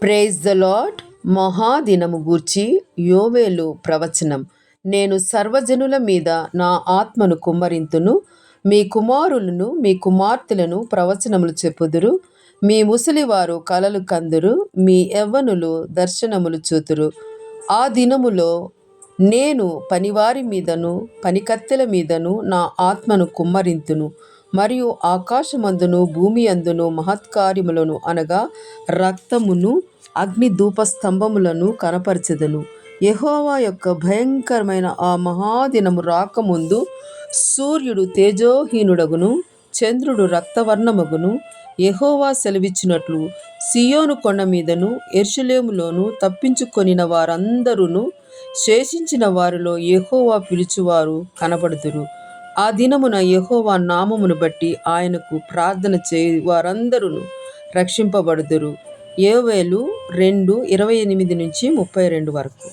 Praise the lord. మహాదినము గూర్చి యోవేలు ప్రవచనం. నేను సర్వజనుల మీద నా ఆత్మను కుమ్మరింతును. మీ కుమారులను మీ కుమార్తెలను ప్రవచనములు చెప్పుదురు. మీ ముసలివారు కలలు కందురు. మీ యవ్వనులు దర్శనములు చూతురు. ఆ దినములో నేను పనివారి మీదను పనికత్తెల మీదను నా ఆత్మను కుమ్మరింతును. మరియు ఆకాశమందును భూమి అందును మహత్కార్యములను అనగా రక్తమును అగ్ని ధూపస్తంభములను కనపరచెదను. యెహోవా యొక్క భయంకరమైన ఆ మహాదినము రాకముందు సూర్యుడు తేజోహీనుడగును, చంద్రుడు రక్తవర్ణమగును. యెహోవా సెలవిచ్చినట్లు సియోను కొండ మీదను యెరూషలేములోను తప్పించుకొనిన వారందరూను శేషించిన వారిలో యెహోవా పిలుచువారు కనబడుదురు. ఆ దినమున యెహోవా నామమును బట్టి ఆయనకు ప్రార్థన చేయు వారందరూ రక్షింపబడుదురు. యోవేలు 2:28-32 వరకు.